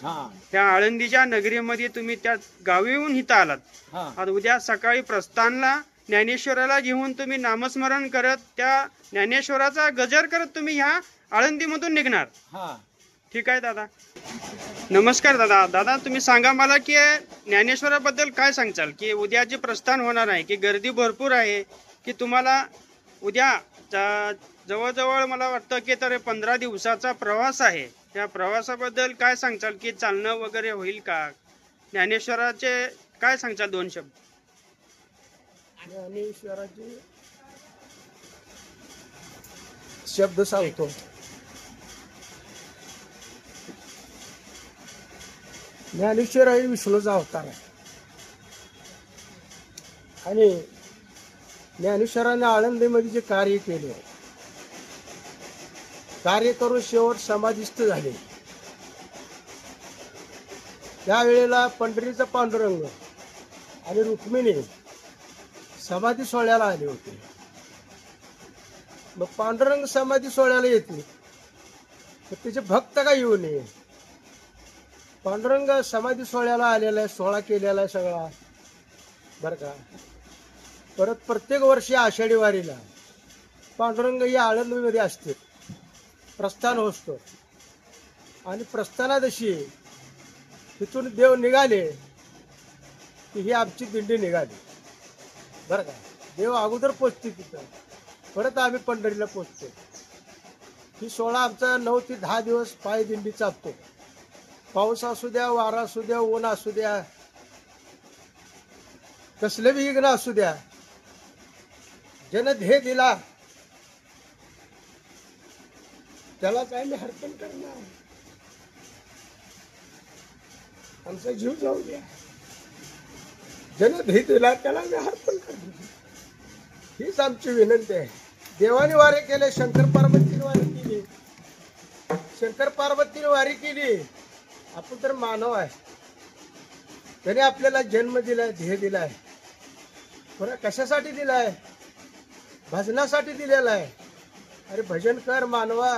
त्या आळंदीच्या नगरीमध्ये तुम्ही त्या गावी येऊन इथं आलात। आता उद्या सकाळी प्रस्थानला ज्ञानेश्वराला घेऊन तुम्ही नामस्मरण करत त्या ज्ञानेश्वराचा गजर करत तुम्ही ह्या आळंदीमधून निघणार। ठीक आहे दादा, नमस्कार दादा। दादा तुम्ही सांगा मला की ज्ञानेश्वराबद्दल काय सांगचाल की उद्या जे प्रस्थान होणार आहे की गर्दी भरपूर आहे की तुम्हाला उद्या जवळजवळ मला वाटतं की तर 15 दिवसाचा प्रवास आहे, त्या प्रवासाबद्दल काय सांगचाल की चालणं वगैरे होईल का? ज्ञानेश्वराचे काय सांगचाल 2 शब्द? ज्ञानेश्वराचे शब्द सांगतो। ज्ञानेश्वर हे विष्णूचा अवतार आहे आणि ज्ञानेश्वराने आळंदीमध्ये जे कार्य केले, कार्य करून शेवट समाधिस्थ झाले, त्यावेळेला पंढरीचा पांडुरंग आणि रुक्मिणी समाधी सोहळ्याला आले होते। मग पांडुरंग समाधी सोहळ्याला येते तर त्याचे भक्त का येऊ नये? पांडुरंग समाधी सोहळ्याला आलेला आहे, सोहळा केलेला आहे सगळा बरं का। परत प्रत्येक वर्षी आषाढी वारीला पांडुरंग या आळंदीमध्ये असते, प्रस्थान होतो आणि प्रस्थानादिवशी तिथून देव निघाले की ही आमची दिंडी निघाली बरं का। देव अगोदर पोचते तिथं, परत आम्ही पंढरीला पोचतो। ही सोहळा आमचा 9 ते 10 दिवस पाय दिंडी चालतो। पाऊस असू द्या, वारा असू द्या, ऊन असू द्या, कसले बी विघ्न असू द्या, ज्यानं ध्येय दिला त्यालाच आम्ही अर्पण करणार। आमचा जीव जाऊ द्या, ज्यानं ध्येय दिला त्याला आम्ही अर्पण करणार, हीच आमची विनंती आहे। देवाने वारी केले, शंकर पार्वतीने वारी केली, शंकर पार्वतीने वारी केली। आपण तर मानव आहे, त्याने आपल्याला जन्म दिलाय, ध्येय दिलाय, बरं कशासाठी दिलाय? भजनासाठी दिलेला आहे। अरे भजन कर मानवा,